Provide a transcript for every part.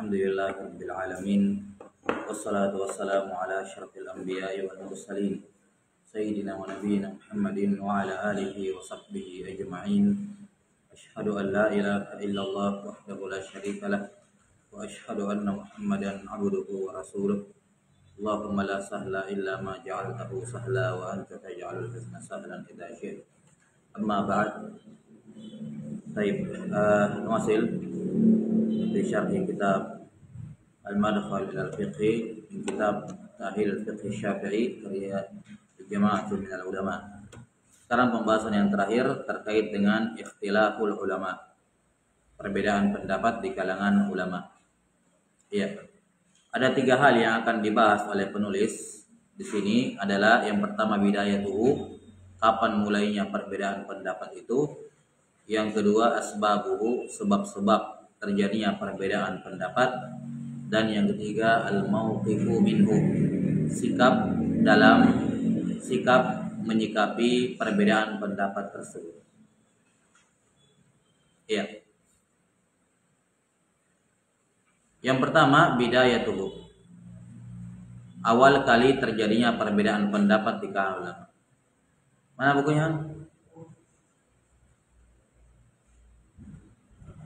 Alhamdulillah Rabbil Alamin. Wassalatu wassalamu ala asyrafil anbiya'i wal mursalin Sayyidina wa nabiyina Muhammadin wa ala alihi wa sahbihi ajma'in. Ashhadu an la ilaha illallah wahdahu la syarika lah wa ashhadu anna Muhammadan abduhu wa rasuluh. Allahumma la sahla illa ma ja'altahu sahla wa anta taj'alul huzna sahlan idza syi'ta. Amma ba'd. Baik, nuwasil di syarh kitab Al-Madkhal ila al-Fiqh min kitab Tahil al-Fiqh Syafi'i karya Jama'atul minal Ulama. Sekarang pembahasan yang terakhir terkait dengan ikhtilaful ulama, perbedaan pendapat di kalangan ulama. Iya. Ada 3 hal yang akan dibahas oleh penulis di sini adalah yang pertama bidayatuhu, kapan mulainya perbedaan pendapat itu. Yang kedua asbabuhu, sebab-sebab terjadinya perbedaan pendapat. Dan yang ketiga al-mauqifu minhu, sikap menyikapi perbedaan pendapat tersebut. Ya. Yang pertama bidayatuhu, awal kali terjadinya perbedaan pendapat di kalangan ulama. Mana bukunya?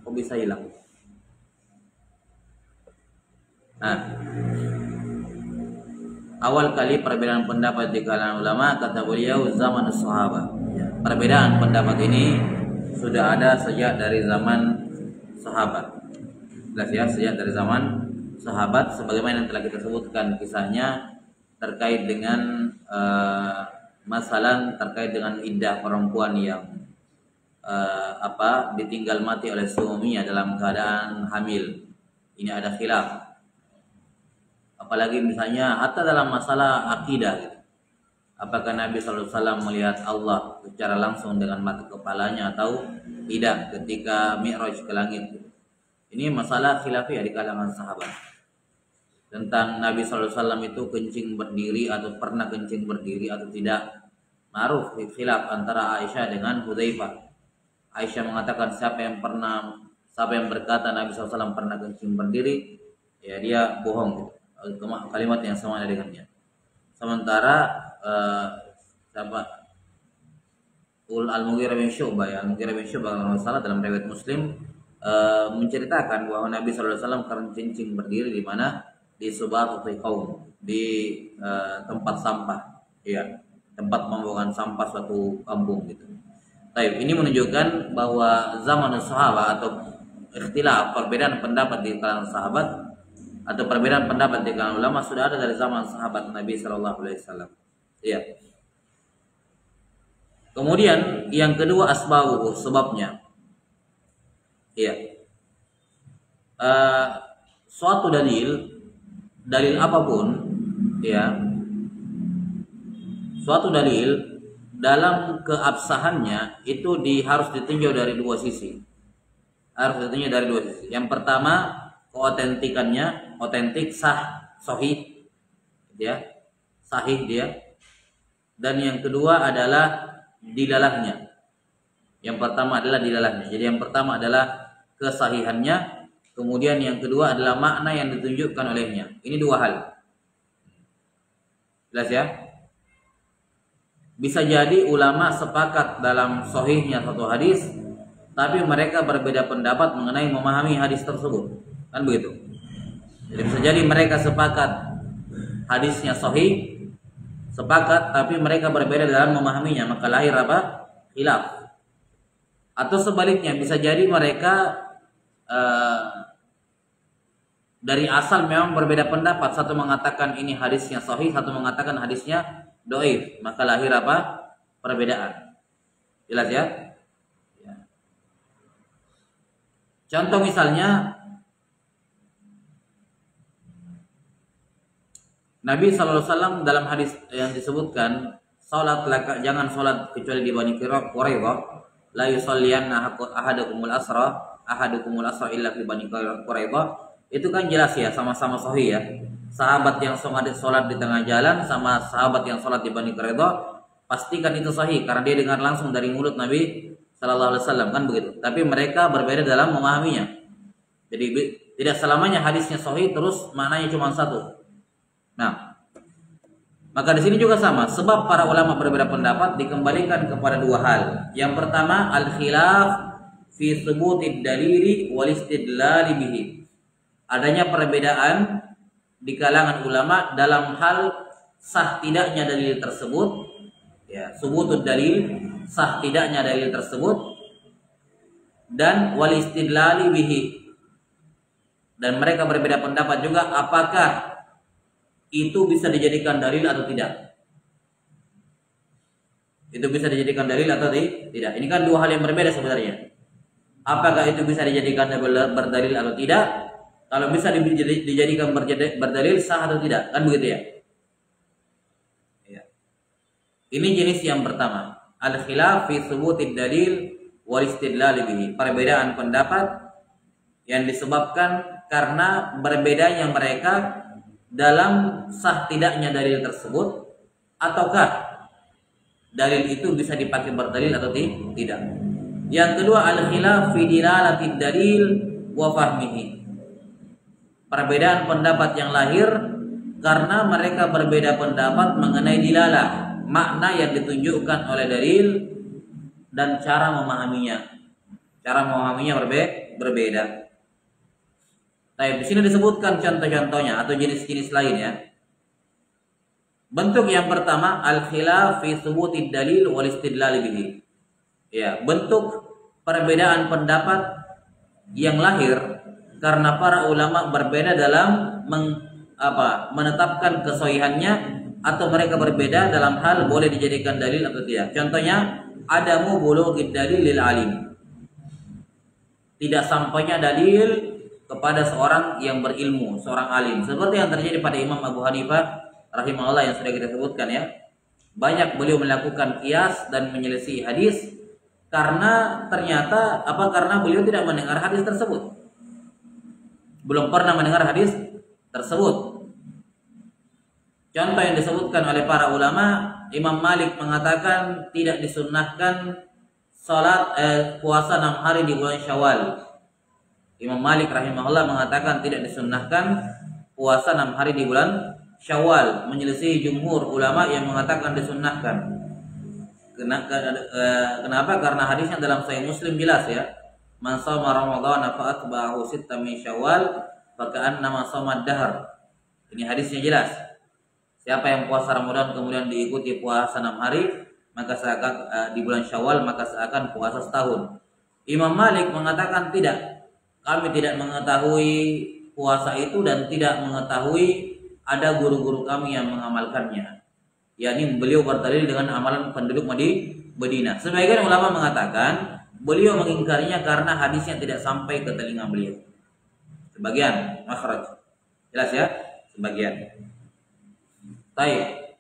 Kok bisa hilang? Nah, awal kali perbedaan pendapat di kalangan ulama, kata beliau zaman sahabat. Perbedaan pendapat ini sudah ada sejak dari zaman sahabat. Jelas ya, sejak dari zaman sahabat, sebagaimana yang telah kita sebutkan kisahnya terkait dengan masalah terkait dengan iddah perempuan yang ditinggal mati oleh suaminya dalam keadaan hamil. Ini ada khilaf. Apalagi misalnya hatta dalam masalah akidah gitu. Apakah Nabi SAW melihat Allah secara langsung dengan mata kepalanya atau tidak ketika Mi'raj ke langit. Ini masalah khilafiyah di kalangan sahabat. Tentang Nabi SAW itu kencing berdiri atau pernah kencing berdiri atau tidak. Ma'ruf khilaf antara Aisyah dengan Hudzaifah. Aisyah mengatakan siapa yang berkata Nabi SAW pernah kencing berdiri, ya dia bohong gitu. Kalimat yang sama dengannya. Sementara Al-Mughirah bin Syu'bah, Al-Mughirah bin Syu'bah kalau salah dalam riwayat Muslim menceritakan bahwa Nabi SAW kencing berdiri di mana? Di Subatatul Qaum, di tempat sampah, ya, tempat pembuangan sampah suatu kampung gitu. Baik, ini menunjukkan bahwa zaman sahabat atau ikhtilaf, perbedaan pendapat di kalangan sahabat atau perbedaan pendapat di kalangan ulama sudah ada dari zaman sahabat Nabi Shallallahu Alaihi Wasallam. Iya. Kemudian yang kedua asbabuhu, sebabnya. Iya. Suatu dalil apapun, ya. Suatu dalil dalam keabsahannya itu harus ditinjau dari 2 sisi. Harus ditinjau dari 2 sisi. Yang pertama keotentikannya, otentik, sah, sahih, ya, sahih dia. Dan yang kedua adalah dilalahnya. Yang pertama adalah dilalahnya. Jadi yang pertama adalah kesahihannya, kemudian yang kedua adalah makna yang ditunjukkan olehnya. Ini 2 hal. Jelas ya? Bisa jadi ulama sepakat dalam sahihnya satu hadis, tapi mereka berbeda pendapat mengenai memahami hadis tersebut. Kan begitu. Jadi bisa jadi mereka sepakat hadisnya sahih, sepakat, tapi mereka berbeda dalam memahaminya, maka lahir apa? Khilaf. Atau sebaliknya, bisa jadi mereka dari asal memang berbeda pendapat. Satu mengatakan ini hadisnya sahih, satu mengatakan hadisnya dhaif, maka lahir apa? Perbedaan. Jelas ya? Ya. Contoh misalnya Nabi SAW dalam hadis yang disebutkan, jangan sholat kecuali di Bani Quraidah, la yusalliyanna ahadukumul asra illa fi Bani Quraidah. Itu kan jelas ya, sama-sama sahih ya. Sahabat yang sholat di tengah jalan sama sahabat yang sholat di Bani Quraidah, pastikan itu sahih karena dia dengar langsung dari mulut Nabi Sallallahu Alaihi Wasallam, kan begitu. Tapi mereka berbeda dalam memahaminya. Jadi Tidak selamanya hadisnya sahih terus maknanya cuma satu. Nah, maka di sini juga sama. Sebab para ulama berbeda pendapat dikembalikan kepada dua hal. Yang pertama, al-khilaf fi thubutid dalili wal istidlal bihi. Adanya perbedaan di kalangan ulama dalam hal sah tidaknya dalil tersebut. Ya, thubutud dalil, sah tidaknya dalil tersebut, dan wal istidlal bihi. Dan mereka berbeda pendapat juga apakah itu bisa dijadikan dalil atau tidak. Itu bisa dijadikan dalil atau tidak. Ini kan dua hal yang berbeda sebenarnya. Apakah itu bisa dijadikan berdalil atau tidak? Kalau bisa dijadikan berdalil, sah atau tidak? Kan begitu ya? Ya. Ini jenis yang pertama. Al-khilaf fi thubutid dalil wal istidlal bihi. Perbedaan pendapat yang disebabkan karena berbedanya mereka dalam sah tidaknya dalil tersebut, ataukah dalil itu bisa dipakai berdalil atau tidak. Yang kedua, al-khilaf fi dilalatid dalil wa fahmihi. Perbedaan pendapat yang lahir karena mereka berbeda pendapat mengenai dilalah, makna yang ditunjukkan oleh dalil, dan cara memahaminya. Cara memahaminya berbeda. Nah, di sini disebutkan contoh-contohnya atau jenis-jenis lain ya. Bentuk yang pertama, al-khilaf fi thubutid dalil wal istidlal bihi. Ya, bentuk perbedaan pendapat yang lahir karena para ulama berbeda dalam menetapkan kesahihannya, atau mereka berbeda dalam hal boleh dijadikan dalil atau tidak. Contohnya, adamu bulughid dalil lil alim. Tidak sampainya dalil kepada seorang yang berilmu, seorang alim. Seperti yang terjadi pada Imam Abu Hanifah rahimahullah yang sudah kita sebutkan ya. Banyak beliau melakukan qiyas dan menyelisih hadis karena ternyata karena beliau tidak mendengar hadis tersebut. Belum pernah mendengar hadis tersebut. Contoh yang disebutkan oleh para ulama, Imam Malik mengatakan tidak disunnahkan puasa 6 hari di bulan Syawal. Imam Malik rahimahullah mengatakan tidak disunnahkan puasa 6 hari di bulan Syawal, menyelisih jumhur ulama yang mengatakan disunnahkan. Kenapa? Karena hadisnya dalam Sahih Muslim jelas ya. Man shoma Ramadhana fa atba'ahu sitta min Syawal fa ka'annama shoma ad-dahr. Ini hadisnya jelas. Siapa yang puasa Ramadan kemudian diikuti puasa 6 hari, maka seakan di bulan Syawal maka seakan puasa setahun. Imam Malik mengatakan tidak. Kami tidak mengetahui puasa itu dan tidak mengetahui ada guru-guru kami yang mengamalkannya. Yakni beliau berdalil dengan amalan penduduk Madinah. Sebagian ulama mengatakan beliau mengingkarinya karena hadisnya tidak sampai ke telinga beliau. Sebagian makhraj. Jelas ya? Sebagian. Baik.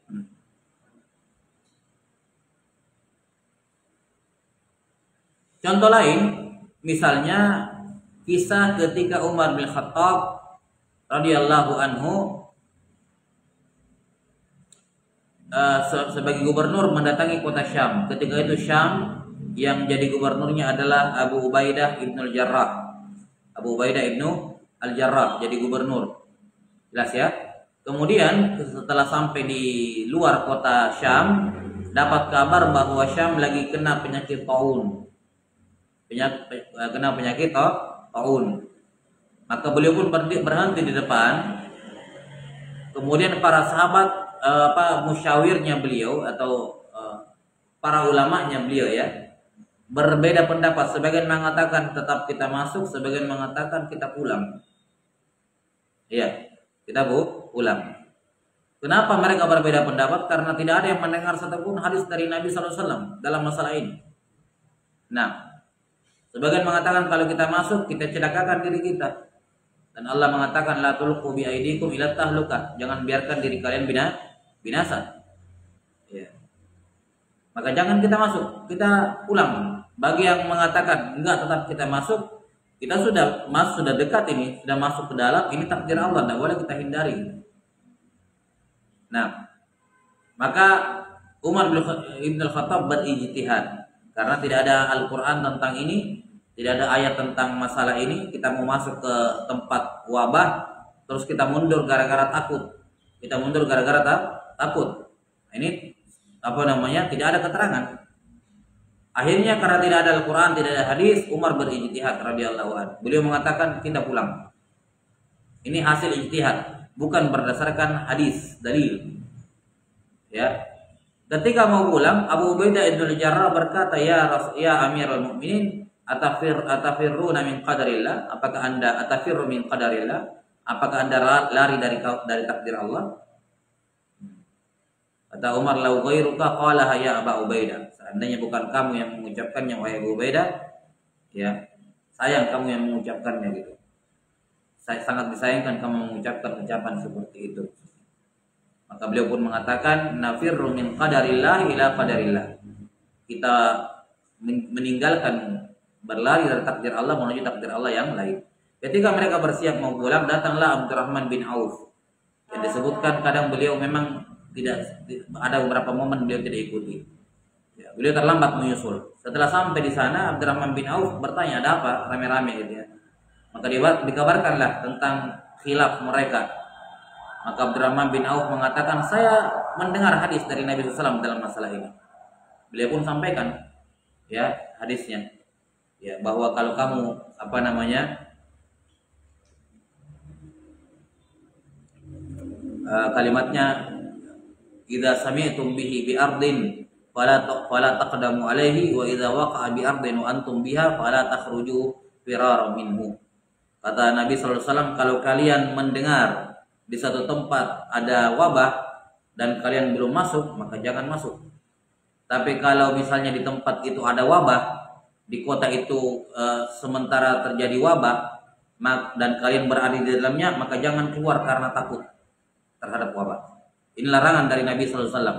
Contoh lain, misalnya kisah ketika Umar bin Khattab radhiyallahu anhu sebagai gubernur mendatangi kota Syam. Ketika itu Syam yang jadi gubernurnya adalah Abu Ubaidah ibn al-Jarrah. Abu Ubaidah ibn al-Jarrah jadi gubernur. Jelas ya? Kemudian setelah sampai di luar kota Syam, dapat kabar bahwa Syam lagi kena penyakit taun. Kena penyakit taun. Maka beliau pun berhenti di depan. Kemudian para sahabat musyawirnya beliau atau para ulamanya beliau ya berbeda pendapat. Sebagian mengatakan tetap kita masuk, sebagian mengatakan kita pulang. Iya, kita pulang. Kenapa mereka berbeda pendapat? Karena tidak ada yang mendengar satupun hadis dari Nabi SAW dalam masalah ini. Nah, sebagian mengatakan kalau kita masuk kita celakakan diri kita. Dan Allah mengatakan la tulqu bi aidikum ila tahlukah. Jangan biarkan diri kalian binasa. Ya. Maka jangan kita masuk, kita pulang. Bagi yang mengatakan enggak tetap kita masuk, kita sudah dekat ini, sudah masuk ke dalam, ini takdir Allah, tidak boleh kita hindari. Nah, maka Umar bin Khattab berijtihad karena tidak ada Al-Qur'an tentang ini, Tidak ada ayat tentang masalah ini. Kita mau masuk ke tempat wabah, terus kita mundur gara-gara takut. Kita mundur gara-gara takut. Ini apa namanya? Tidak ada keterangan. Akhirnya karena tidak ada Al-Quran, tidak ada hadis, Umar berijtihad radhiyallahu anhu. Beliau mengatakan kita pulang. Ini hasil ijtihad, bukan berdasarkan hadis, dalil. Ya. Ketika mau pulang, Abu Ubaidah bin Jarrah berkata, ya Amirul Mukminin, atafirruna min qadarillah? Apakah Anda atafirru min qadarillah? Apakah Anda lari dari takdir Allah? Kata Umar, lau ghairuka qalaha ya Abu Ubaidah. Seandainya bukan kamu yang mengucapkannya wahai Abu Ubaidah, ya, sayang kamu yang mengucapkannya gitu. Saya sangat disayangkan kamu mengucapkan ucapan seperti itu. Maka beliau pun mengatakan, nafirru min qadarillah ila qadarillah. Kita meninggalkan, berlari dari takdir Allah menuju takdir Allah yang lain. Ketika mereka bersiap mau pulang, datanglah Abdurrahman bin Auf. Yang disebutkan kadang beliau memang tidak, ada beberapa momen beliau tidak ikuti. Ya, beliau terlambat menyusul. Setelah sampai di sana, Abdurrahman bin Auf bertanya, ada apa rame-rame gitu ya. Maka dikabarkanlah tentang khilaf mereka. Maka Abdurrahman bin Auf mengatakan, saya mendengar hadis dari Nabi SAW dalam masalah ini. Beliau pun sampaikan ya hadisnya, ya, bahwa kalau kamu kalimatnya, idza sami'tum bihi bi ardin fala taqdamu alaihi wa idza waqa'a bi ardin wa antum biha fala takhruju firara minhu. Kata Nabi sallallahu alaihi wasallam, kalau kalian mendengar di satu tempat ada wabah dan kalian belum masuk, maka jangan masuk. Tapi kalau misalnya di tempat itu ada wabah, di kota itu sementara terjadi wabah dan kalian berada di dalamnya, maka jangan keluar karena takut terhadap wabah. Ini larangan dari Nabi sallallahu alaihi wasallam.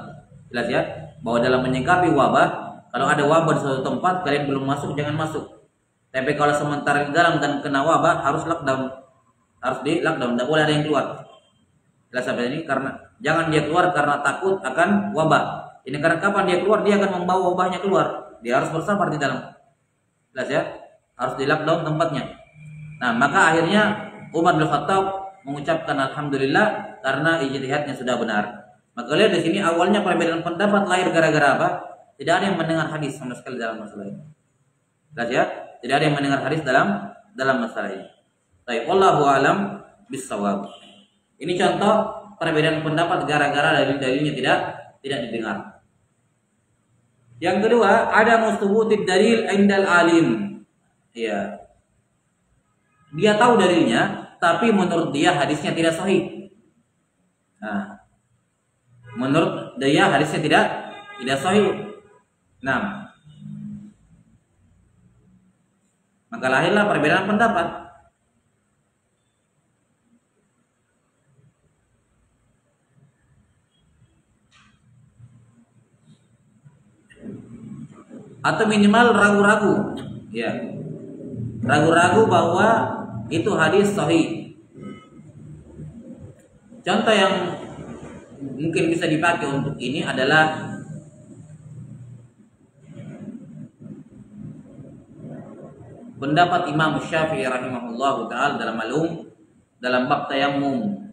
Jelas ya, bahwa dalam menyikapi wabah, kalau ada wabah di suatu tempat kalian belum masuk, jangan masuk. Tapi kalau sementara di dalam dan kena wabah, harus lockdown. Harus di lockdown, tidak boleh ada yang keluar. Jelas sampai ini, karena jangan dia keluar karena takut akan wabah. Ini karena kapan dia keluar, dia akan membawa wabahnya keluar. Dia harus bersabar di dalam. Jelas ya, harus di lockdown tempatnya. Nah, maka akhirnya Umar bin Khattab mengucapkan alhamdulillah karena ijtihadnya sudah benar. Maka lihat di sini awalnya perbedaan pendapat lahir gara-gara apa? Tidak ada yang mendengar hadis sama sekali dalam masalah ini. Jelas ya? Tidak ada yang mendengar hadis dalam masalah ini. Baik, wallahu alam bissawab. Ini contoh perbedaan pendapat gara-gara dalil-dalilnya tidak didengar. Yang kedua, ada mustubutid dalil indal alim. Ya. Dia tahu dalilnya, tapi menurut dia hadisnya tidak sahih. Nah, menurut dia hadisnya tidak sahih. Nah, maka lahirlah perbedaan pendapat. Atau minimal ragu-ragu, ya, ragu-ragu bahwa itu hadis sahih. Contoh yang mungkin bisa dipakai untuk ini adalah pendapat Imam Syafi'i rahimahullah taala dalam bab tayammum,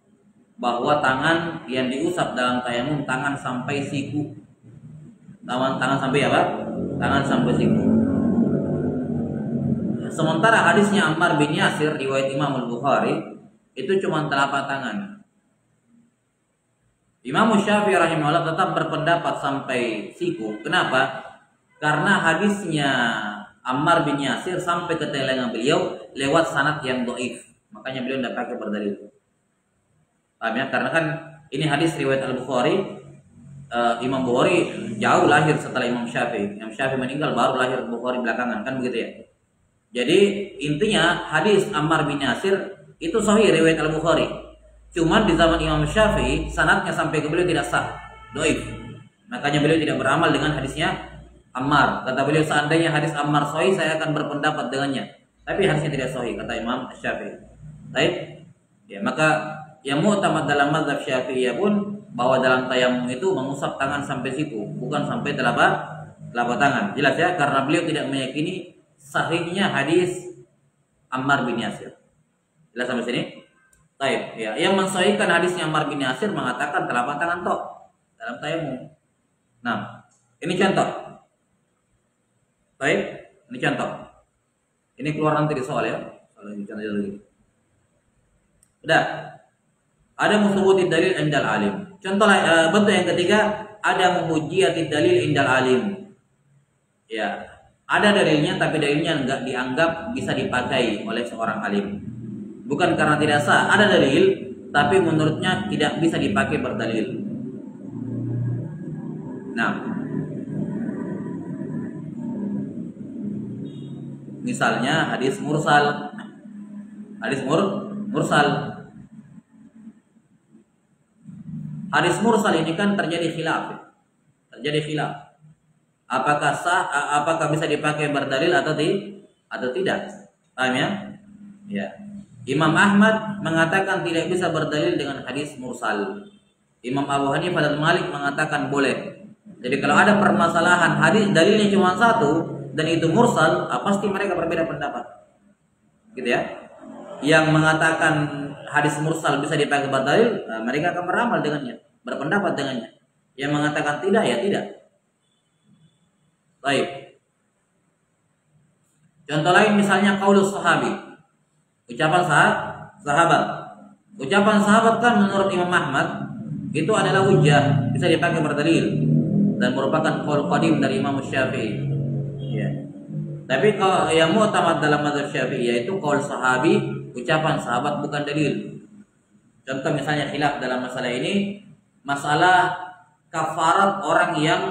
bahwa tangan yang diusap dalam tayammum tangan sampai siku. Tangan sampai apa? Tangan sampai siku. Sementara hadisnya Ammar bin Yasir riwayat Imam Al-Bukhari itu cuma telapak tangan. Imam Syafi'i rahimahullah tetap berpendapat sampai siku. Kenapa? Karena hadisnya Ammar bin Yasir sampai ke telinga beliau lewat sanad yang dhaif. Makanya beliau tidak pakai berdalil. Paham ya? Karena kan ini hadis riwayat Al-Bukhari. Imam Bukhari jauh lahir setelah Imam Syafi'i. Imam Syafi'i meninggal baru lahir Bukhari belakangan, kan begitu ya. Jadi intinya hadis Ammar bin Yasir itu sahih riwayat Al-Bukhari. Cuman di zaman Imam Syafi'i sanadnya sampai ke beliau tidak sah, dhaif. Makanya beliau tidak beramal dengan hadisnya Ammar. Kata beliau, seandainya hadis Ammar sahih saya akan berpendapat dengannya. Tapi hadisnya tidak sahih, kata Imam Syafi'i. Baik. Ya, maka yang mu'tamad dalam mazhab Syafi'iyah pun bahwa dalam tayammum itu mengusap tangan sampai siku, bukan sampai telapak tangan. Jelas ya, karena beliau tidak meyakini sahihnya hadis Ammar bin Yasir. Jelas sampai sini? Baik, ya. Yang mensahihkan hadisnya Ammar bin Yasir mengatakan telapak tangan tok dalam tayamum. Nah, ini contoh. Baik, ini contoh. Ini keluar nanti di soal ya. Soal ini contoh lagi. Udah. Ada musubuti dalil indal alim. Contoh bentuk yang ketiga, ada muhujiyati dalil indal alim. Ya, ada dalilnya tapi dalilnya enggak dianggap bisa dipakai oleh seorang alim. Bukan karena tidak sah, ada dalil tapi menurutnya tidak bisa dipakai berdalil. Nah, misalnya hadis mursal. Hadis mursal. Hadis mursal ini kan terjadi khilaf. Apakah sah, apakah bisa dipakai berdalil atau tidak? Paham ya? Ya. Imam Ahmad mengatakan tidak bisa berdalil dengan hadis mursal. Imam Abu Hanifah dan Malik mengatakan boleh. Jadi kalau ada permasalahan hadis dalilnya cuma satu dan itu mursal, pasti mereka berbeda pendapat. Gitu ya. Yang mengatakan hadis mursal bisa dipakai berdalil, mereka akan beramal dengannya, berpendapat dengannya. Yang mengatakan tidak, ya tidak. Baik. Contoh lain misalnya qaulus sahabi. Ucapan sahabat. Ucapan sahabat kan menurut Imam Ahmad itu adalah hujjah, bisa dipakai berdalil dan merupakan qaul qadim dari Imam Syafi'i. Ya. Tapi kalau yang mu'tamad dalam mazhab Syafi'i yaitu qaul sahabi, ucapan sahabat bukan dalil. Contoh misalnya khilaf dalam masalah ini, masalah kafarat orang yang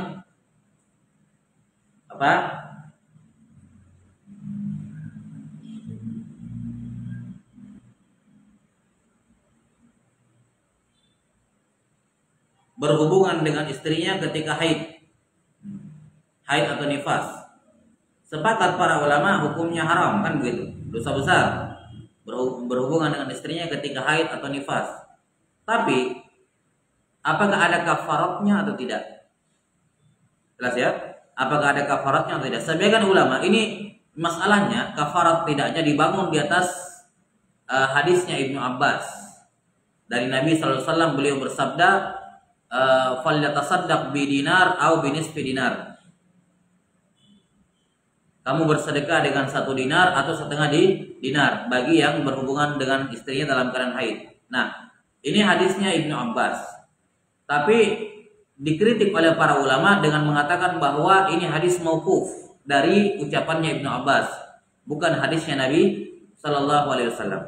berhubungan dengan istrinya ketika haid atau nifas. Sepakat para ulama hukumnya haram, kan begitu, dosa besar berhubungan dengan istrinya ketika haid atau nifas. Tapi apakah ada kafaratnya atau tidak? Jelas ya? Apakah ada kafaratnya atau tidak? Sebagian ulama ini masalahnya kafarat tidaknya dibangun di atas hadisnya Ibnu Abbas dari Nabi SAW. Beliau bersabda, "Falyatasaddaq bi dinar au bi nisfi dinar." Kamu bersedekah dengan 1 dinar atau setengah dinar bagi yang berhubungan dengan istrinya dalam keadaan haid. Nah, ini hadisnya Ibnu Abbas. Tapi dikritik oleh para ulama dengan mengatakan bahwa ini hadis mauquf dari ucapannya Ibnu Abbas, bukan hadisnya Nabi Sallallahu Alaihi Wasallam.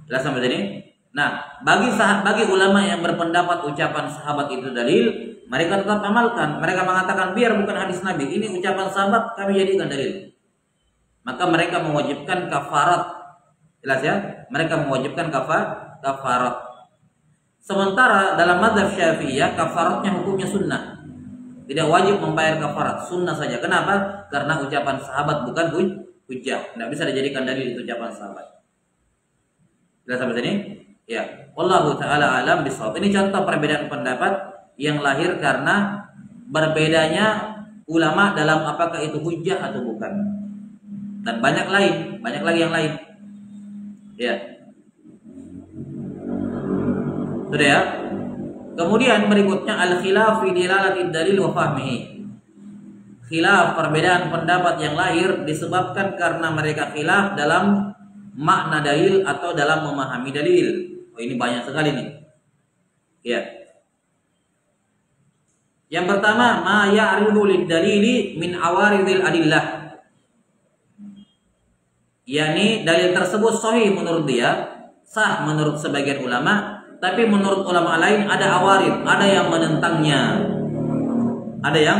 Jelas sampai sini? Nah, bagi ulama yang berpendapat ucapan sahabat itu dalil, mereka tetap amalkan. Mereka mengatakan biar bukan hadis Nabi, ini ucapan sahabat kami jadikan dalil. Maka mereka mewajibkan kafarat. Jelas ya? Mereka mewajibkan kafarat. Sementara dalam mazhab Syafi'iyah kafaratnya hukumnya sunnah. Tidak wajib membayar kafarat, sunnah saja. Kenapa? Karena ucapan sahabat bukan hujjah. Tidak bisa dijadikan dalil itu ucapan sahabat. Jelas sampai sini? Ya. Wallahu taala alam bishawab. Ini contoh perbedaan pendapat yang lahir karena berbedanya ulama dalam apakah itu hujjah atau bukan. Dan banyak lagi yang lain. Ya. Sudah ya. Kemudian berikutnya al-khilaf fi dilalati dalil wa fahmihi. Khilaf, perbedaan pendapat yang lahir disebabkan karena mereka khilaf dalam makna dalil atau dalam memahami dalil. Oh, ini banyak sekali nih. Ya. Yang pertama, ma ya'ridu lid-dalili min awaridil adillah. Yani dalil tersebut sahih menurut dia, sah menurut sebagian ulama. Tapi menurut ulama lain ada awarid, ada yang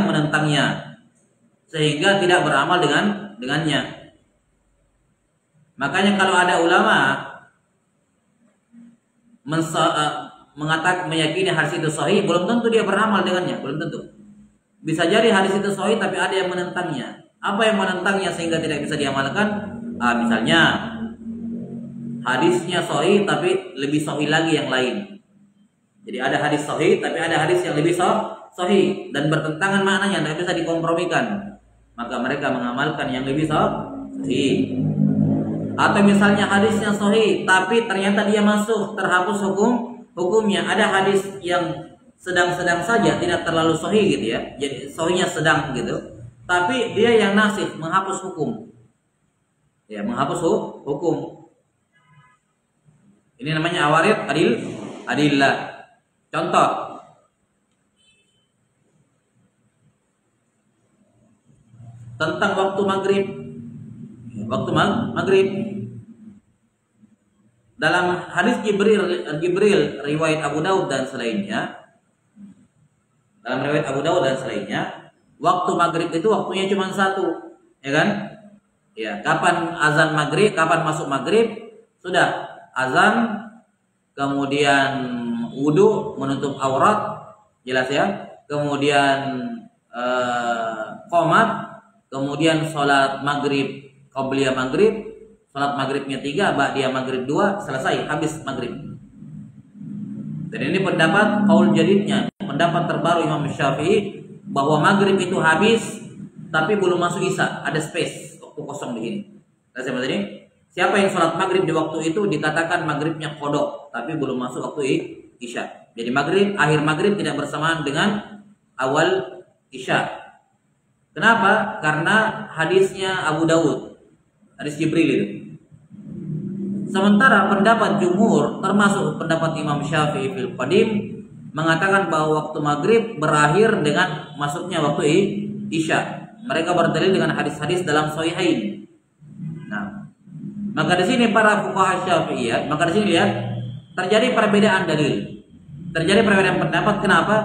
menentangnya, sehingga tidak beramal dengannya. Makanya kalau ada ulama meyakini hadis itu sahih, belum tentu dia beramal dengannya, belum tentu. Bisa jadi hadis itu sahih tapi ada yang menentangnya. Apa yang menentangnya sehingga tidak bisa diamalkan? Misalnya hadisnya sahih tapi lebih sahih lagi yang lain. Jadi ada hadis sahih tapi ada hadis yang lebih sahih dan bertentangan maknanya, tidak bisa dikompromikan. Maka mereka mengamalkan yang lebih Sahih. Atau misalnya hadisnya sahih tapi ternyata dia masuk terhapus hukumnya. Ada hadis yang sedang-sedang saja, tidak terlalu sahih gitu ya. Jadi sahihnya sedang gitu. Tapi dia yang nasikh, menghapus hukum. Ya, menghapus hukum. Ini namanya awarid adillah. Contoh, tentang waktu maghrib. Waktu maghrib dalam hadis Jibril riwayat Abu Daud dan selainnya, waktu maghrib itu waktunya cuma satu, ya kan? Ya, kapan azan maghrib, kapan masuk maghrib, sudah azan, kemudian wudu menutup aurat, jelas ya. Kemudian qomat, kemudian sholat maghrib, qabliyah maghrib, sholat maghribnya 3, ba'diyah maghrib 2, selesai, habis maghrib. Dan ini pendapat qaul jadidnya, pendapat terbaru Imam Syafi'i, bahwa maghrib itu habis tapi belum masuk isya, ada space, waktu kosong di sini. Siapa yang sholat maghrib di waktu itu dikatakan maghribnya qada, tapi belum masuk waktu isya. Jadi maghrib, akhir maghrib tidak bersamaan dengan awal isya. Kenapa? Karena hadisnya Abu Dawud, hadis Jibril itu. Sementara pendapat jumhur, termasuk pendapat Imam Syafi'i fil Qadim, mengatakan bahwa waktu maghrib berakhir dengan masuknya waktu isya. Mereka berdalil dengan hadis-hadis dalam Sahihain. Nah, maka di sini para fuqaha Syafi'iyah, maka di sini lihat terjadi perbedaan dalil, terjadi perbedaan pendapat. Kenapa?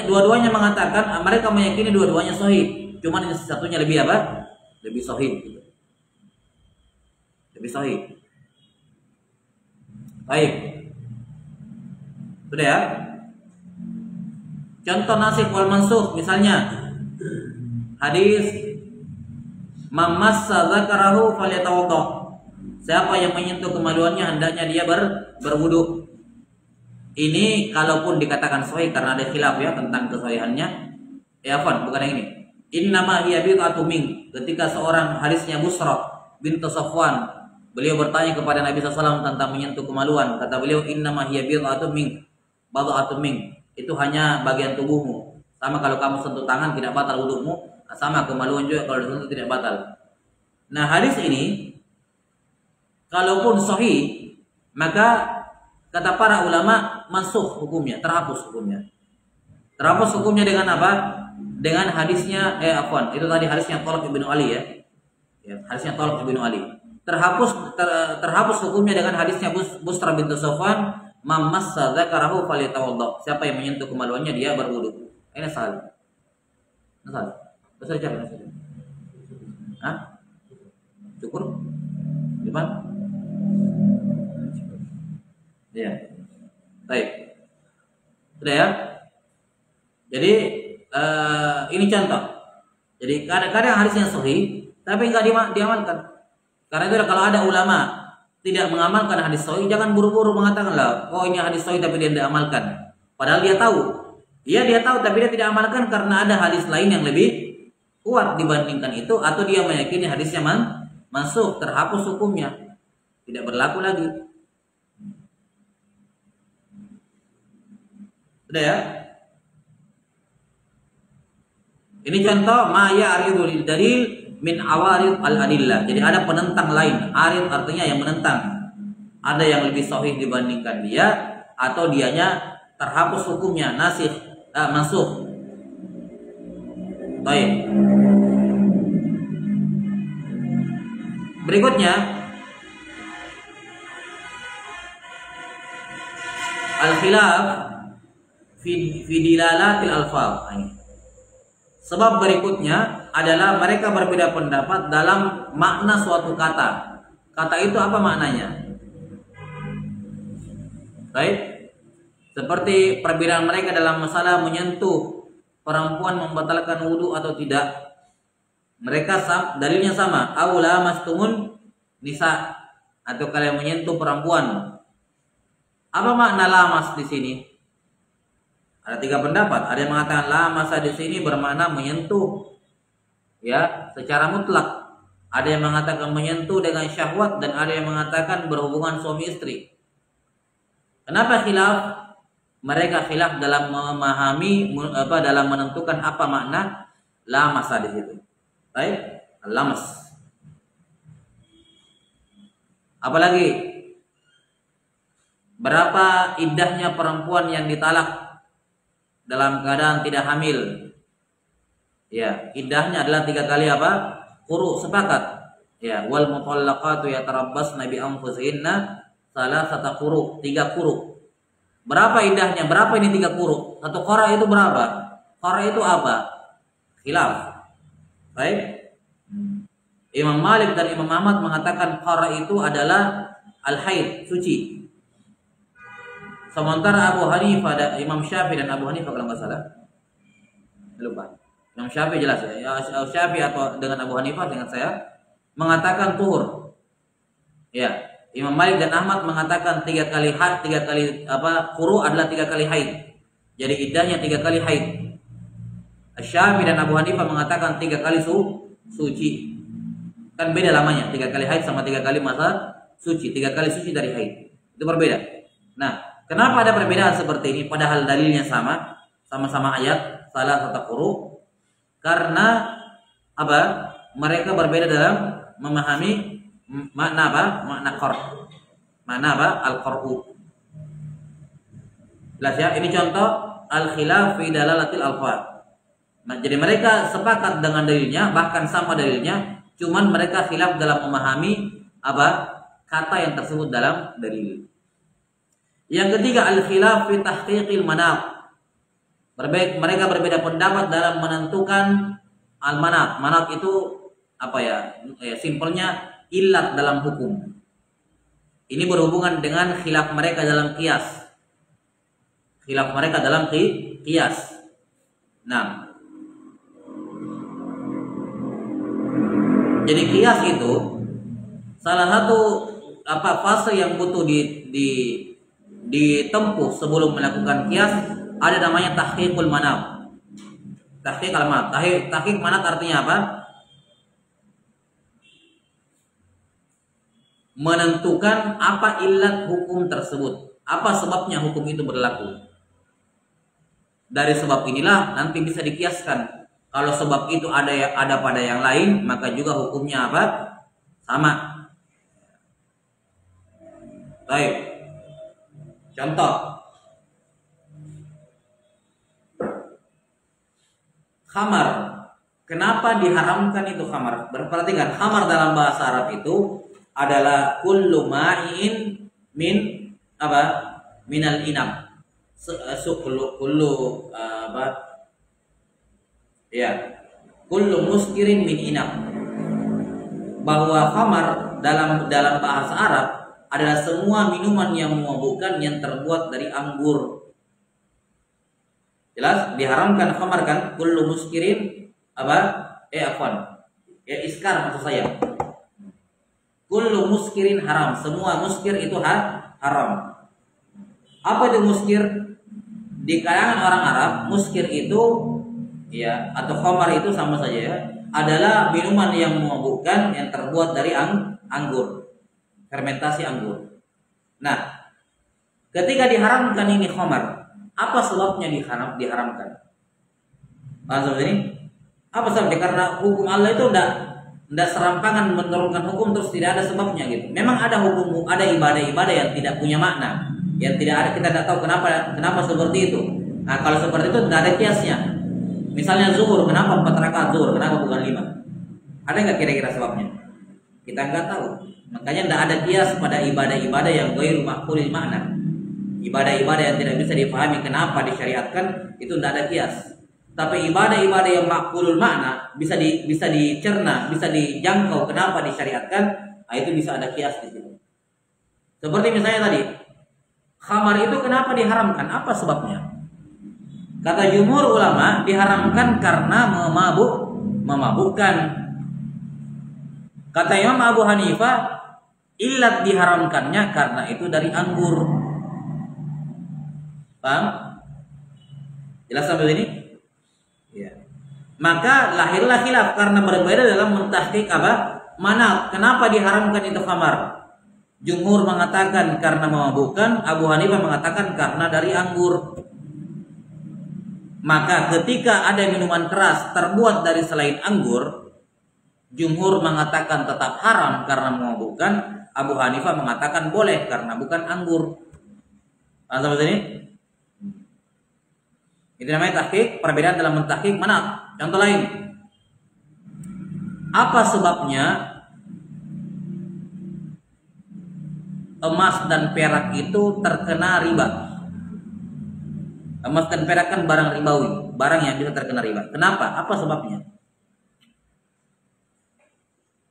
Dua-duanya mengatakan, mereka meyakini dua-duanya sahih, cuman satunya lebih apa? Lebih sahih. Lebih sahih. Baik. Sudah ya? Contoh nasikh wal mansukh, misalnya hadis mamassa dzakarahu falyatawaddah. Siapa yang menyentuh kemaluannya hendaknya dia berwudu. Ini kalaupun dikatakan sahih karena ada khilaf ya tentang kesahihannya. Bukan yang ini. Innama hiya bid'atu min. Ketika seorang hadisnya Busra bint Safwan, beliau bertanya kepada Nabi SAW tentang menyentuh kemaluan. Kata beliau, innama hiya bid'atu min. Bad'atu min. Itu hanya bagian tubuhmu. Sama kalau kamu sentuh tangan tidak batal wudumu. Sama kemaluan juga kalau disentuh tidak batal. Nah, hadis ini kalaupun sahih, maka kata para ulama mansukh hukumnya, terhapus hukumnya. Terhapus hukumnya dengan apa? Dengan hadisnya itu tadi hadisnya Thalq ibn Ali ya. Hadisnya Thalq ibn Ali. Terhapus hukumnya dengan hadisnya Busra bint Safwan, mamassa dzakarahu falyatawaddah. Siapa yang menyentuh kemaluannya dia berwudu. Ini salah. Besar siapa? Syukur? Depan? Ya. Baik. Sudah ya? Jadi ini contoh. Jadi kadang-kadang hadisnya sahih tapi enggak diamalkan. Karena itu kalau ada ulama tidak mengamalkan hadis sahih, jangan buru-buru mengatakan lah, oh ini hadis sahih tapi dia tidak amalkan. Padahal dia tahu. Dia tahu tapi dia tidak amalkan karena ada hadis lain yang lebih kuat dibandingkan itu, atau dia meyakini hadisnya mansukh, terhapus hukumnya, tidak berlaku lagi. Sudah ya? Ini contoh ma ya'ridu lil dalil min awarid al-adillah. Jadi ada penentang lain. Arid artinya yang menentang. Ada yang lebih sahih dibandingkan dia, atau dianya terhapus hukumnya, nasikh, mansukh. Baik. Berikutnya al-khilaf fi dilalatil alfaz. Sebab berikutnya adalah mereka berbeda pendapat dalam makna suatu kata. Kata itu apa maknanya? Baik. Seperti perbedaan mereka dalam masalah menyentuh perempuan membatalkan wudu atau tidak. Mereka dalilnya sama. Aula mastumun nisa, atau kalian menyentuh perempuan. Apa makna lamas di sini? Ada 3 pendapat. Ada yang mengatakan lamasa di sini bermakna menyentuh, ya, secara mutlak. Ada yang mengatakan menyentuh dengan syahwat dan ada yang mengatakan berhubungan suami istri. Kenapa khilaf? Mereka khilaf dalam memahami dalam menentukan apa makna lamasa di situ. Baik, lamas. Apalagi berapa iddahnya perempuan yang ditalak dalam keadaan tidak hamil? Ya, iddahnya adalah 3 kali apa? Quru, sepakat. Ya, wal mutallaqatu yatarabbasna bi anfusihinna salasata quru, 3 quru. Berapa iddahnya? Berapa ini 3 quru? Satu qara itu berapa? Qara itu apa? Khilaf. Baik. Imam Malik dan Imam Ahmad mengatakan qara itu adalah al-haid, suci. Sementara Abu Hanifah dan Imam Syafi'i dan Abu Hanifah kalau nggak salah, lupa. Imam Syafi'i jelas ya. Syafi'i atau dengan Abu Hanifah dengan saya mengatakan tuhur. Ya, Imam Malik dan Ahmad mengatakan 3 kali haid, 3 kali quru adalah 3 kali haid. Jadi iddahnya 3 kali haid. Syafi'i dan Abu Hanifah mengatakan 3 kali suci. Kan beda lamanya, 3 kali haid sama 3 kali masa suci, 3 kali suci dari haid. Itu berbeda. Nah, kenapa ada perbedaan seperti ini padahal dalilnya sama-sama ayat salah satu quru? Karena apa? Mereka berbeda dalam memahami makna apa? Makna qar. Makna apa? Al-qar'u. Jelas ya? Ini contoh al-khilaf fi dalalatil alfaz. Nah, jadi mereka sepakat dengan dalilnya, bahkan sama dalilnya, cuman mereka khilaf dalam memahami apa? Kata yang tersebut dalam dalil. Yang ketiga al-khilaf fi tahqiqil manat. Mereka berbeda pendapat dalam menentukan al-manat. Manat itu apa ya? Simpelnya illat dalam hukum. Ini berhubungan dengan khilaf mereka dalam qiyas. Khilaf mereka dalam qiyas. Nah, jadi qiyas itu salah satu fase yang butuh ditempuh sebelum melakukan qiyas. Ada namanya tahqiqul manat. Tahqiq al-manat. Tahqiq manat artinya apa? Menentukan apa illat hukum tersebut. Apa sebabnya hukum itu berlaku. Dari sebab inilah nanti bisa dikiaskan. Kalau sebab itu ada pada yang lain, maka juga hukumnya apa? Sama. Baik. Contoh. Khamar. Kenapa diharamkan itu khamar? Perhatikan, khamar dalam bahasa Arab itu adalah kullu ma'in min apa? Minal inab. Kullu muskirin min inab. Bahwa khamar dalam bahasa Arab adalah semua minuman yang memabukkan yang terbuat dari anggur. Jelas diharamkan khamar kan? Kullu muskirin iskar maksud saya. Kullu muskirin haram. Semua muskir itu haram. Apa itu muskir? Di kalangan orang Arab, muskir itu ya atau khamar itu sama saja ya, adalah minuman yang memabukkan yang terbuat dari anggur. Fermentasi anggur. Nah, ketika diharamkan ini khamar, apa sebabnya diharamkan? Maksud ini apa sebabnya? Karena hukum Allah itu tidak serampangan menurunkan hukum terus tidak ada sebabnya gitu. Memang ada hukum, ada ibadah-ibadah yang tidak punya makna, yang tidak ada, kita tidak tahu kenapa seperti itu. Nah, kalau seperti itu tidak ada kiasnya. Misalnya zuhur, kenapa 4 rakaat zuhur, kenapa bukan 5? Ada nggak kira-kira sebabnya? Kita nggak tahu. Makanya tidak ada kias pada ibadah-ibadah yang ghairu ma'qulil makna. Ibadah-ibadah yang tidak bisa dipahami kenapa disyariatkan itu tidak ada kias. Tapi ibadah-ibadah yang ma'qulul makna bisa dicerna, bisa dijangkau kenapa disyariatkan, nah itu bisa ada kias di situ. Seperti misalnya tadi, khamar itu kenapa diharamkan? Apa sebabnya? Kata jumhur ulama diharamkan karena memabukkan. Kata Imam Abu Hanifah illat diharamkannya karena itu dari anggur. Paham? Jelas sampai ini? Ya. Maka lahirlah khilaf karena berbeda dalam mentahqiq apa? mana kenapa diharamkan itu khamar? Jumhur mengatakan karena memabukkan, Abu Hanifah mengatakan karena dari anggur. Maka ketika ada minuman keras terbuat dari selain anggur, jumhur mengatakan tetap haram karena memabukkan, Abu Hanifah mengatakan boleh karena bukan anggur. Paham sampai sini? Itu namanya tahqiq, perbedaan dalam mentahqiq. Mana? Contoh lain. Apa sebabnya emas dan perak itu terkena riba? Emas dan perak kan barang ribawi, barang yang bisa terkena riba. Kenapa? Apa sebabnya?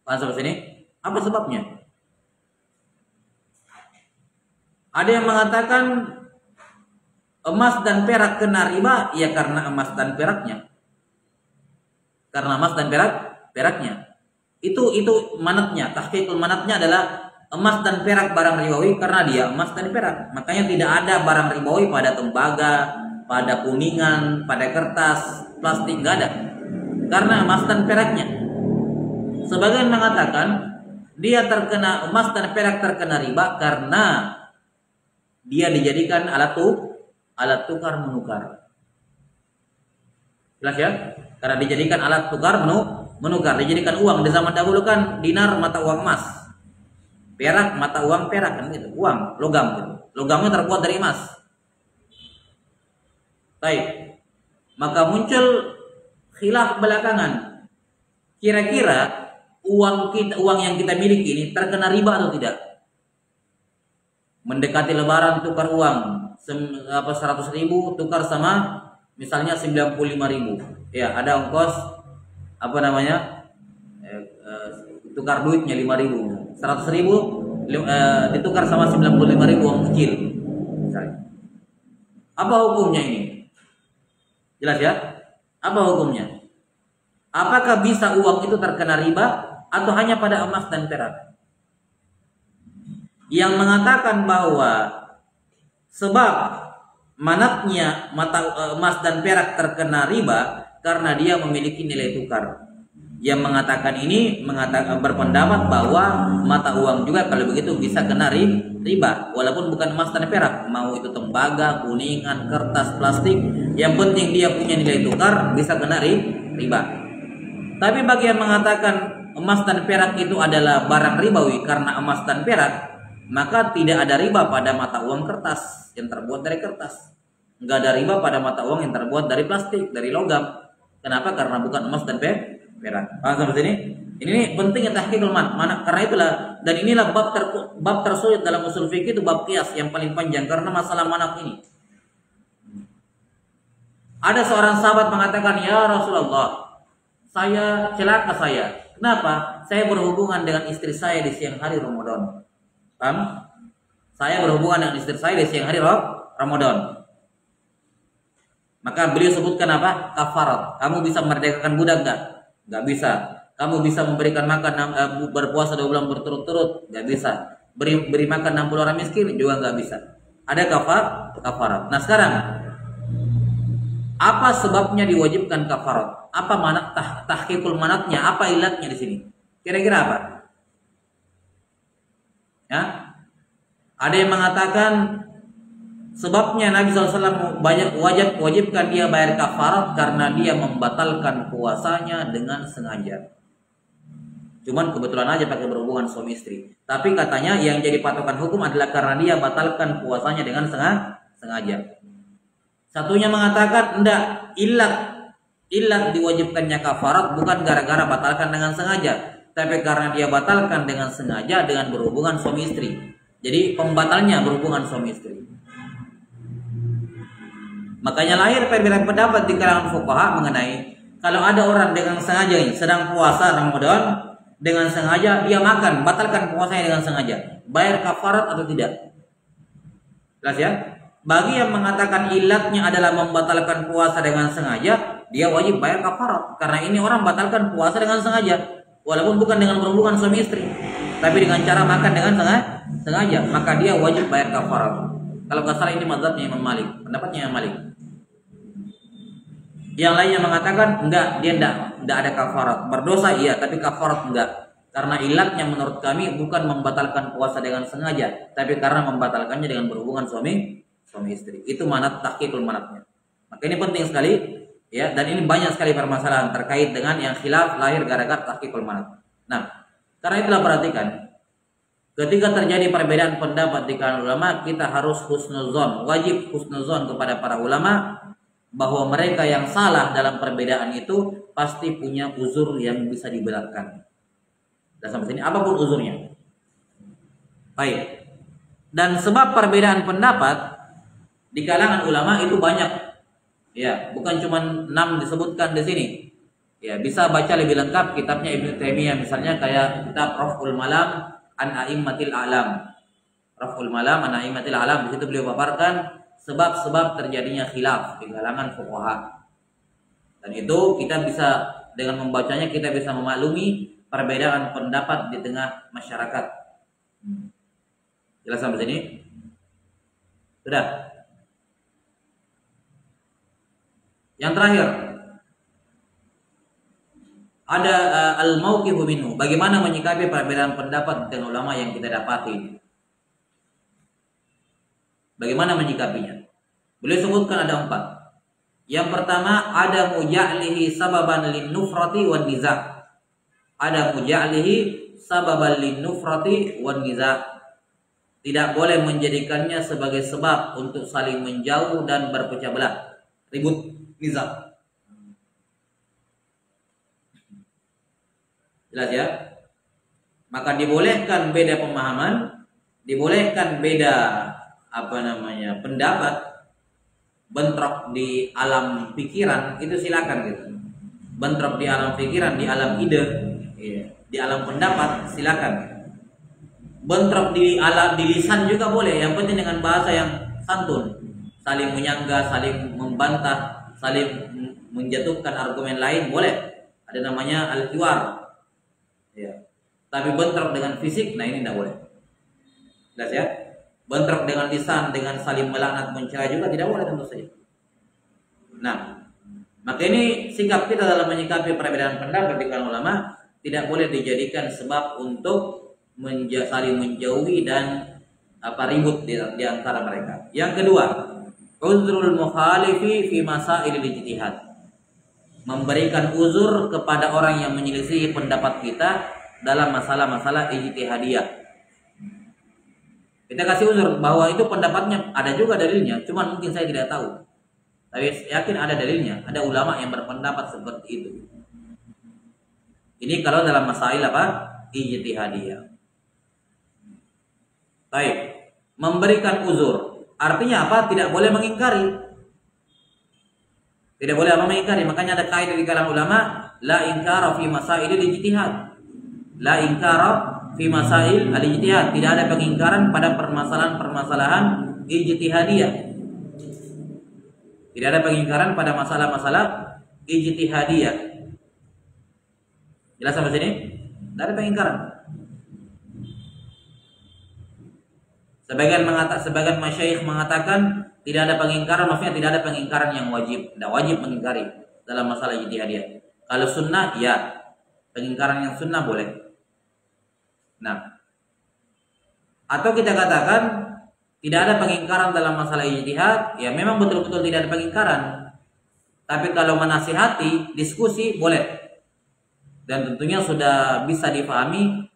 Paham sampai sini? Apa sebabnya? Ada yang mengatakan emas dan perak kena riba, ya karena emas dan peraknya. Karena emas dan peraknya. Itu manatnya, tahqiqul manatnya adalah emas dan perak barang ribawi karena dia emas dan perak. Makanya tidak ada barang ribawi pada tembaga, pada kuningan, pada kertas, plastik, enggak ada. Karena emas dan peraknya. Sebagian mengatakan dia terkena emas dan perak terkena riba karena dia dijadikan alat tukar menukar. Jelas ya? Karena dijadikan alat tukar menukar, dijadikan uang. Di zaman dahulu kan dinar mata uang emas, perak mata uang perak, kan gitu. Uang logam gitu. Logamnya terbuat dari emas. Baik. Maka muncul khilaf belakangan. Kira-kira uang yang kita miliki ini terkena riba atau tidak? Mendekati lebaran tukar uang 100.000 tukar sama misalnya 95.000. Ya, ada ongkos tukar duitnya 5.000. 100.000 ditukar sama 95.000 uang kecil. Misalnya. Apa hukumnya ini? Jelas ya? Apa hukumnya? Apakah bisa uang itu terkena riba atau hanya pada emas dan perak? Yang mengatakan bahwa sebab manatnya emas dan perak terkena riba karena dia memiliki nilai tukar. Yang mengatakan ini berpendapat bahwa mata uang juga kalau begitu bisa kena riba walaupun bukan emas dan perak, mau itu tembaga, kuningan, kertas, plastik, yang penting dia punya nilai tukar bisa kena riba. Tapi bagi yang mengatakan emas dan perak itu adalah barang ribawi karena emas dan perak, maka tidak ada riba pada mata uang kertas yang terbuat dari kertas. Enggak ada riba pada mata uang yang terbuat dari plastik, dari logam. Kenapa? Karena bukan emas dan perak. Paham sampai sini? Ini pentingnya tahqiqul mana? Karena itulah, dan inilah bab tersulit dalam usul fikih, itu bab qiyas yang paling panjang karena masalah manat ini. Ada seorang sahabat mengatakan, "Ya Rasulullah, celaka saya. Kenapa? Saya berhubungan dengan istri saya di siang hari Ramadan." Paham? Saya berhubungan dengan istri saya di siang hari Ramadan. Maka beliau sebutkan apa? Kafarat. Kamu bisa memerdekakan budak enggak? Enggak bisa. Kamu bisa memberikan makan berpuasa 2 bulan berturut-turut? Enggak bisa. Beri makan 60 orang miskin juga enggak bisa. Ada kafarat. Nah, sekarang apa sebabnya diwajibkan kafarat? Apa manat tahqiqul manatnya? Apa ilatnya di sini? Kira-kira apa? Ya? Ada yang mengatakan sebabnya Nabi SAW wajibkan dia bayar kafarat karena dia membatalkan puasanya dengan sengaja. Cuman kebetulan aja pakai berhubungan suami istri. Tapi katanya yang jadi patokan hukum adalah karena dia batalkan puasanya dengan sengaja. Satunya mengatakan enggak, ilat diwajibkannya kafarat bukan gara-gara batalkan dengan sengaja, tapi karena dia batalkan dengan sengaja dengan berhubungan suami istri. Jadi pembatalnya berhubungan suami istri. Makanya lahir perbedaan pendapat di kalangan fuqaha mengenai kalau ada orang dengan sengaja sedang puasa Ramadan, dengan sengaja dia makan, batalkan puasanya dengan sengaja, bayar kafarat atau tidak? Jelas ya? Bagi yang mengatakan ilatnya adalah membatalkan puasa dengan sengaja, dia wajib bayar kafarat karena ini orang batalkan puasa dengan sengaja, walaupun bukan dengan berhubungan suami istri, tapi dengan cara makan dengan sengaja, maka dia wajib bayar kafarat. Kalau nggak salah ini mazhabnya Imam Malik, pendapatnya Imam Malik. Yang lainnya mengatakan enggak, dia enggak ada kafarat. Berdosa iya, tapi kafarat enggak. Karena ilatnya menurut kami bukan membatalkan puasa dengan sengaja, tapi karena membatalkannya dengan berhubungan suami istri. Itu manat tahqiqul manatnya. Maka ini penting sekali ya, dan ini banyak sekali permasalahan terkait dengan yang khilaf lahir gara-gara tahqiqul manat. Nah, karena itulah perhatikan, ketika terjadi perbedaan pendapat di kalangan ulama, kita harus husnuzon, wajib husnuzon kepada para ulama bahwa mereka yang salah dalam perbedaan itu pasti punya uzur yang bisa dibenarkan. Dan sampai sini apapun uzurnya. Baik. Dan sebab perbedaan pendapat di kalangan ulama itu banyak. Ya, bukan cuma 6 disebutkan di sini. Ya, bisa baca lebih lengkap kitabnya Ibnu Taimiyah, misalnya kayak kitab Raf'ul Malam an A'immatil A'lam. Raf'ul Malam an A'immatil A'lam, di situ beliau paparkan sebab-sebab terjadinya khilaf di kalangan fuqaha. Dan itu kita bisa dengan membacanya kita bisa memaklumi perbedaan pendapat di tengah masyarakat. Jelas sampai sini? Sudah. Yang terakhir, ada al-mauqifu minhu. Bagaimana menyikapi perbedaan pendapat dengan ulama yang kita dapati? Bagaimana menyikapinya? Beliau sebutkan ada 4. Yang pertama, ada muja'lihi sababan lin-nufrati wan niza'. Ada muja'lihi sababan lin-nufrati wan niza'. Tidak boleh menjadikannya sebagai sebab untuk saling menjauh dan berpecah belah, ribut, niza'. Jelas ya? Maka dibolehkan beda pemahaman, dibolehkan beda pendapat, bentrok di alam pikiran, itu silakan gitu. Bentrok di alam pikiran, di alam ide, di alam pendapat, silakan. Bentrok di lisan juga boleh, yang penting dengan bahasa yang santun, saling menyangga, saling membantah, saling menjatuhkan argumen lain boleh. Ada namanya al-hiwar. Ya. Tapi bentrok dengan fisik, nah ini tidak boleh. Jelas ya? Bentrok dengan lisan, dengan saling melaknat, mencela juga tidak boleh tentu saja. Nah, maka ini sikap kita dalam menyikapi perbedaan pendapat di kalangan ulama tidak boleh dijadikan sebab untuk saling menjauhi dan ribut di antara mereka. Yang kedua, uzrul mukhalifi fi masailil ijtihad. Memberikan uzur kepada orang yang menyelisih pendapat kita dalam masalah-masalah ijtihadiyah. Kita kasih uzur bahwa itu pendapatnya ada juga dalilnya, cuman mungkin saya tidak tahu. Tapi yakin ada dalilnya, ada ulama yang berpendapat seperti itu. Ini kalau dalam masail ijtihadiyah. Baik, memberikan uzur artinya apa? Tidak boleh mengingkari. Tidak boleh mengingkari. Makanya ada kaidah di kalangan ulama, la inkara fi masailil ijtihad. La inkara fi masail al-ijtihad. Tidak ada pengingkaran pada permasalahan-permasalahan ijtihadiyah. Tidak ada pengingkaran pada masalah-masalah ijtihadiyah. Jelas sampai sini? Tidak ada pengingkaran. Sebagian masyayikh mengatakan tidak ada pengingkaran, maksudnya tidak ada pengingkaran yang wajib. Tidak wajib mengingkari dalam masalah ijtihadiyah. Kalau sunnah, ya. Pengingkaran yang sunnah boleh. Nah, atau kita katakan tidak ada pengingkaran dalam masalah ijtihad, ya memang betul-betul tidak ada pengingkaran. Tapi kalau menasihati, diskusi boleh. Dan tentunya sudah bisa difahami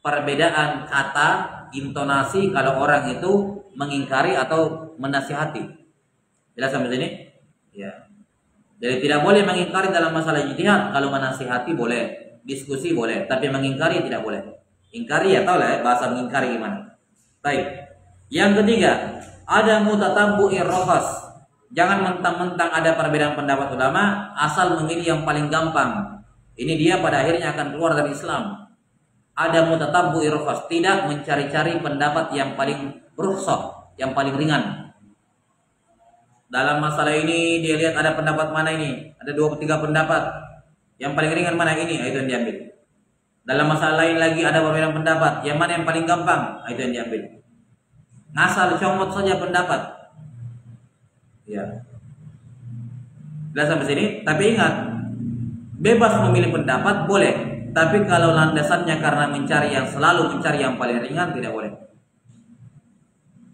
perbedaan kata, intonasi kalau orang itu mengingkari atau menasihati. Jelas sampai sini? Ya. Jadi tidak boleh mengingkari dalam masalah ijtihad. Kalau menasihati boleh, diskusi boleh, tapi mengingkari tidak boleh. Ingkari ya tahu lah ya, bahasa mengingkari gimana. Baik. Yang ketiga, ada mutatabbu'ir rakhas. Jangan mentang-mentang ada perbedaan pendapat ulama asal memilih yang paling gampang. Ini dia pada akhirnya akan keluar dari Islam. Ada mutatabbu'ir rakhas, tidak mencari-cari pendapat yang paling rukhsah, yang paling ringan. Dalam masalah ini dia lihat ada pendapat mana ini? Ada 2-3 pendapat. Yang paling ringan mana ini? Itu yang diambil. Dalam masalah lain lagi ada perbedaan pendapat. Yang mana yang paling gampang? Itu yang diambil. Ngasal comot saja pendapat. Ya. Jelas sampai sini. Tapi ingat, bebas memilih pendapat boleh. Tapi kalau landasannya karena selalu mencari yang paling ringan, tidak boleh.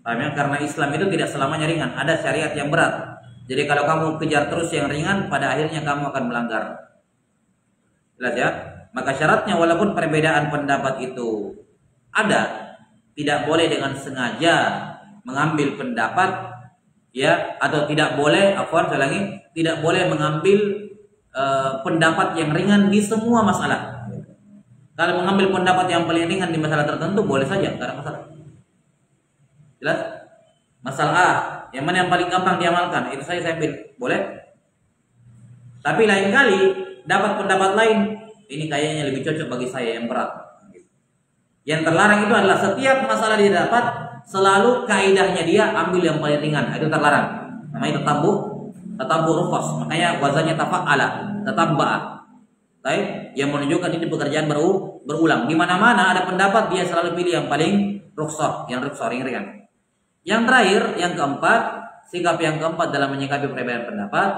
Paham ya? Karena Islam itu tidak selamanya ringan, ada syariat yang berat. Jadi kalau kamu kejar terus yang ringan, pada akhirnya kamu akan melanggar. Jelas ya? Maka syaratnya walaupun perbedaan pendapat itu ada, tidak boleh dengan sengaja mengambil pendapat, ya, atau tidak boleh, tidak boleh mengambil pendapat yang ringan di semua masalah. Kalau mengambil pendapat yang paling ringan di masalah tertentu boleh saja, tidak ada masalah. Jelas? Masalah A, yang mana yang paling gampang diamalkan, itu saya ambil, boleh. Tapi lain kali dapat pendapat lain, ini kayaknya lebih cocok bagi saya yang berat. Yang terlarang itu adalah setiap masalah dia dapat, selalu kaidahnya dia ambil yang paling ringan. Itu terlarang. Namanya tatabu rukhas. Makanya wazannya tafa'ala, tatabba'a. Baik, yang menunjukkan ini pekerjaan berulang. Di mana-mana ada pendapat, dia selalu pilih yang paling rukhsah, yang ringan. Yang terakhir, yang keempat, sikap yang keempat dalam menyikapi perbedaan pendapat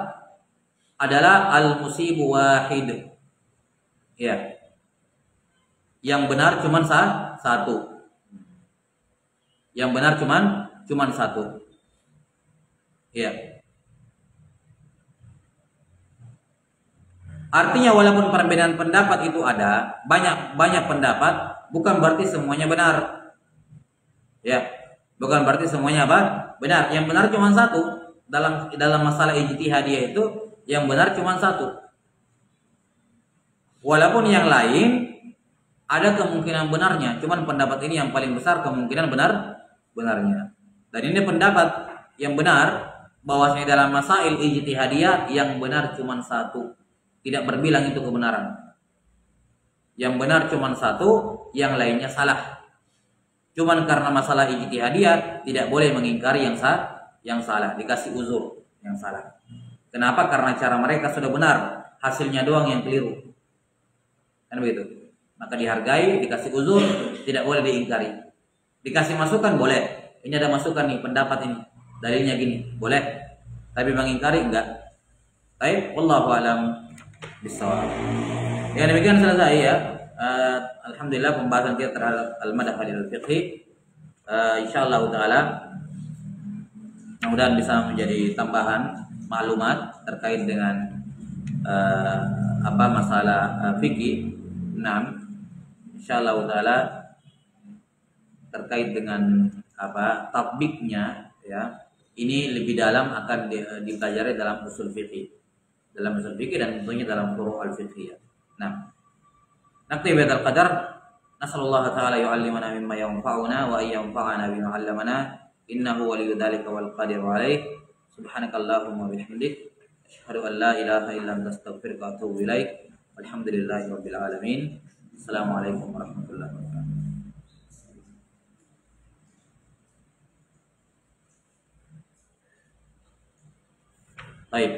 adalah al-musibu wahid. Ya. Yang benar cuma satu. Yang benar cuma satu. Ya. Artinya walaupun perbedaan pendapat itu ada, banyak pendapat, bukan berarti semuanya benar. Ya. Bukan berarti semuanya benar. Yang benar cuma satu. Dalam masalah ijtihadiyah itu yang benar cuma satu. Walaupun yang lain ada kemungkinan benarnya, cuman pendapat ini yang paling besar kemungkinan benarnya. Dan ini pendapat yang benar, bahwasanya dalam masail ijtihadiyah yang benar cuma satu, tidak berbilang itu kebenaran. Yang benar cuma satu, yang lainnya salah. Cuman karena masalah ijtihadiyah tidak boleh mengingkari yang salah, dikasih uzur yang salah. Kenapa? Karena cara mereka sudah benar, hasilnya doang yang keliru. Kan begitu. Maka dihargai, dikasih uzur, tidak boleh diingkari. Dikasih masukan boleh. Ini ada masukan nih, pendapat ini, dalilnya gini, boleh. Tapi mengingkari enggak. Baik, wallahu alam bissawab. Ya, demikian selesai ya. Alhamdulillah pembahasan kita terhadap al-madkhal al-fiqhi. Insyaallah taala mudah-mudahan bisa menjadi tambahan maklumat terkait dengan masalah fikih. 6. Insyaallah taala terkait dengan tatbiknya, ya. Ini lebih dalam akan dipelajari dalam usul fikih. Dalam usul fikih dan tentunya dalam furu' al-fiqhiyah. Nah, nakti bihadzal qadar, nasallallahu taala yu'allimana mimma yanfa'una wa yanfa'ana bima 'allamana, innahu waliyyu dzalika wal qadiru 'alaih. Subhanakallahumma wa bihamdik, asyhadu an la ilaha illa anta astaghfiruka wa atubu ilaik. Walhamdulillahirabbil alamin. Assalamualaikum warahmatullahi wabarakatuh. Baik.